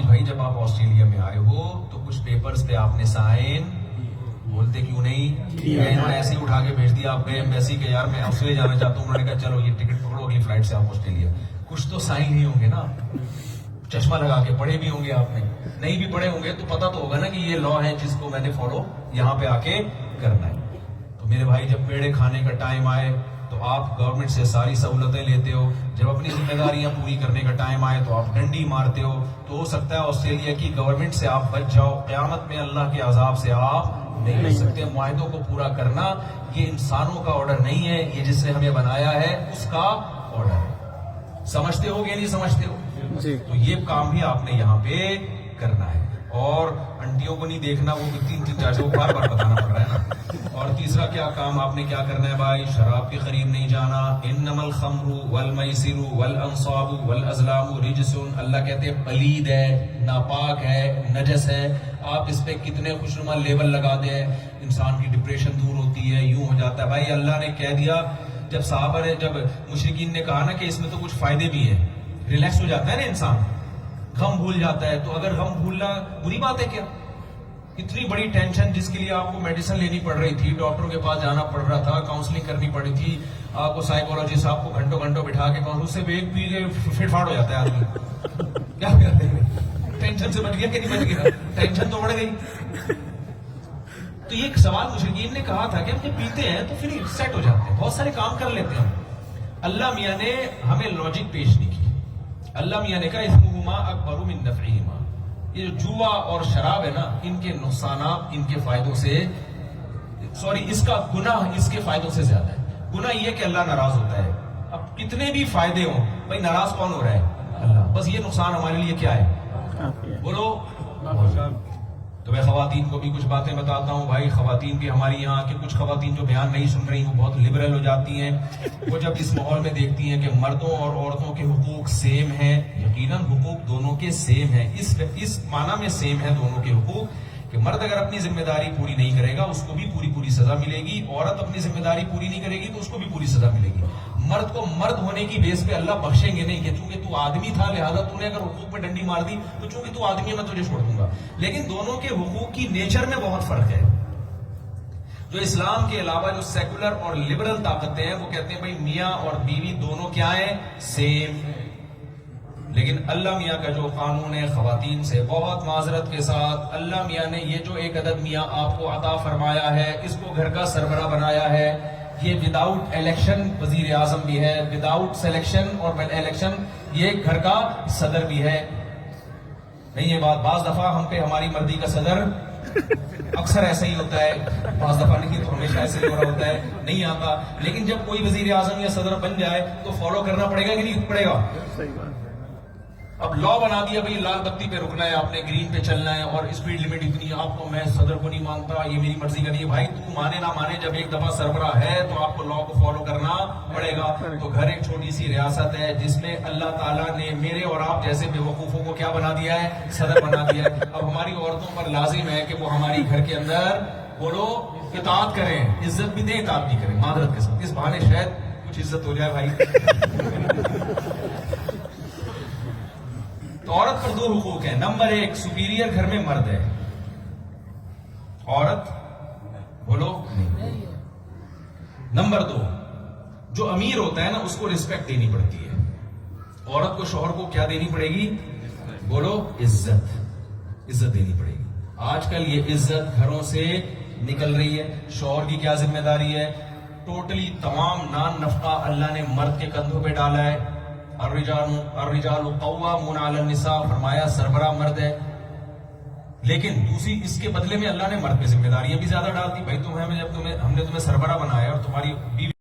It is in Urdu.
بھائی جب آپ آسٹریلیا میں آئے ہو تو کچھ پیپرز پہ آپ نے سائن بولتے کیوں نہیں؟ انہوں نے ایسے ہی اٹھا کے بھیج دیا آپ گئے ایمبیسی کہ یار میں آسٹریلیا جانا چاہتا ہوں. انہوں نے کہا چلو یہ ٹکٹ پکڑو اگلی فلائٹ سے آپ آسٹریلیا. کچھ تو سائن ہی ہوں گے نا. چشمہ لگا کے پڑھے بھی ہوں گے آپ نے, نہیں بھی پڑھے ہوں گے تو پتا تو ہوگا نا کہ یہ لا ہے جس کو میں نے فالو یہاں پہ آ کے کرنا ہے. تو میرے بھائی جب پیڑے کھانے کا ٹائم آئے تو آپ گورنمنٹ سے ساری سہولتیں لیتے ہو, جب اپنی ذمہ داریاں پوری کرنے کا ٹائم آئے تو آپ ڈنڈی مارتے ہو. تو ہو سکتا ہے آسٹریلیا کی گورنمنٹ سے آپ بچ جاؤ, قیامت میں اللہ کے عذاب سے آپ نہیں بچ سکتے. معاہدوں کو پورا کرنا یہ انسانوں کا آرڈر نہیں ہے, یہ جس نے ہمیں بنایا ہے اس کا آرڈر ہے. سمجھتے ہو کہ نہیں سمجھتے ہو؟ تو یہ کام بھی آپ نے یہاں پہ کرنا ہے. اور انٹیوں کو نہیں دیکھنا, وہ 3-4 کو بار بار بتانا پڑ رہا ہے نا. اور تیسرا کیا کام آپ نے کیا کرنا ہے بھائی؟ شراب کے قریب نہیں جانا. انما الخمر والمیسر والانصاب والازلام رجس. اللہ کہتے ہیں پلید ہے, ناپاک ہے, نجس ہے. آپ اس پہ کتنے خوشنما لیبل لگا دیں, انسان کی ڈپریشن دور ہوتی ہے, یوں ہو جاتا ہے. بھائی اللہ نے کہہ دیا, جب صحابہ نے جب مشرکین نے کہا نا کہ اس میں تو کچھ فائدے بھی ہیں, ریلیکس ہو جاتا ہے نا انسان, غم بھول جاتا ہے. تو اگر غم بھولنا بری بات ہے کیا؟ اتنی بڑی ٹینشن جس کے لیے آپ کو میڈیسن لینی پڑ رہی تھی, ڈاکٹروں کے پاس جانا پڑ رہا تھا, کاؤنسلنگ کرنی پڑی تھی, آپ کو سائیکولوجسٹ آپ کو گھنٹوں گھنٹوں بٹھا کے اس سے ایک پی کے فٹ فاٹ ہو جاتا ہے آدمی. کیا کرتے ہیں؟ ٹینشن سے بچ گیا کہ نہیں بچ گیا؟ ٹینشن تو بڑھ گئی. تو یہ ایک سوال مشرکین نے کہا تھا کہ ہم جب پیتے ہیں تو پھر سیٹ ہو جاتے ہیں, بہت سارے کام کر لیتے ہیں. اللہ میاں نے ہمیں لاجک پیش نہیں کی. اللہ میاں نے کہا اثمہما اکبر من نفعہما. یہ جو جوا اور شراب ہے نا, ان کے نقصانات ان کے فائدوں سے, اس کا گناہ اس کے فائدوں سے زیادہ ہے. گناہ یہ کہ اللہ ناراض ہوتا ہے. اب کتنے بھی فائدے ہوں, بھائی ناراض کون ہو رہا ہے؟ اللہ. بس یہ نقصان ہمارے لیے کیا ہے؟ بولو. تو میں خواتین کو بھی کچھ باتیں بتاتا ہوں. بھائی خواتین بھی ہماری یہاں کے کچھ خواتین جو بیان نہیں سن رہی, وہ بہت لبرل ہو جاتی ہیں. وہ جب اس ماحول میں دیکھتی ہیں کہ مردوں اور عورتوں کے حقوق سیم ہیں, یقیناً حقوق دونوں کے سیم ہیں, اس معنی میں سیم ہیں دونوں کے حقوق کہ مرد اگر اپنی ذمہ داری پوری نہیں کرے گا اس کو بھی پوری سزا ملے گی, عورت اپنی ذمہ داری پوری نہیں کرے گی تو اس کو بھی پوری سزا ملے گی. مرد کو مرد ہونے کی بیس پہ اللہ بخشیں گے نہیں کہ چونکہ تو آدمی تھا لہذا تو نے اگر حقوق پہ ڈنڈی مار دی تو چونکہ تو آدمی ہے میں تجھے چھوڑ دوں گا. لیکن دونوں کے حقوق کی نیچر میں بہت فرق ہے. جو اسلام کے علاوہ جو سیکولر اور لبرل طاقتیں ہیں وہ کہتے ہیں بھائی میاں اور بیوی دونوں کیا ہیں؟ سیم. لیکن اللہ میاں کا جو قانون ہے خواتین سے, بہت معذرت کے ساتھ, اللہ میاں نے یہ جو ایک عدد میاں آپ کو عطا فرمایا ہے, اس کو گھر کا سربراہ بنایا ہے. یہ وداؤٹ الیکشن وزیر اعظم بھی ہے, وداؤٹ سلیکشن اور الیکشن یہ گھر کا صدر بھی ہے. نہیں یہ بات بعض دفعہ ہم پہ ہماری مرضی کا صدر اکثر ایسا ہی ہوتا ہے, بعض دفعہ نہیں تو ہمیشہ ایسے ہی ہو رہا ہوتا ہے, نہیں آتا. لیکن جب کوئی وزیر اعظم یا صدر بن جائے تو فالو کرنا پڑے گا کہ نہیں پڑے گا؟ اب لا بنا دیا بھائی لال بتی پہ رکنا ہے آپ نے, گرین پہ چلنا ہے, اور اسپیڈ لمٹ اتنی ہے, آپ کو میں صدر کو نہیں مانتا, یہ میری مرضی کا نہیں ہے. بھائی تو مانے نہ مانے, جب ایک دفعہ سربراہ ہے تو آپ کو لا کو فالو کرنا پڑے گا. تو گھر ایک چھوٹی سی ریاست ہے جس میں اللہ تعالیٰ نے میرے اور آپ جیسے بے وقوفوں کو کیا بنا دیا ہے؟ صدر بنا دیا ہے. اب ہماری عورتوں پر لازم ہے کہ وہ ہماری گھر کے اندر بولو اطاعت کریں, عزت بھی دیں اطاعت بھی کریں, معذرت کے ساتھ. اس بہانے شاید کچھ عزت ہو جائے بھائی. تو عورت پر 2 حقوق ہیں. نمبر 1, سپیریئر گھر میں مرد ہے, عورت بولو نہیں. نمبر 2, جو امیر ہوتا ہے نا اس کو رسپیکٹ دینی پڑتی ہے. عورت کو شوہر کو کیا دینی پڑے گی؟ بولو عزت دینی پڑے گی. آج کل یہ عزت گھروں سے نکل رہی ہے. شوہر کی کیا ذمہ داری ہے؟ ٹوٹلی تمام نان نفقہ اللہ نے مرد کے کندھوں پہ ڈالا ہے. الرجال قوامون علی النساء, فرمایا سربراہ مرد ہے. لیکن دوسری اس کے بدلے میں اللہ نے مرد پہ ذمہ داریاں بھی زیادہ ڈال دی. بھائی ہم نے تمہیں سربراہ بنایا اور تمہاری بیوی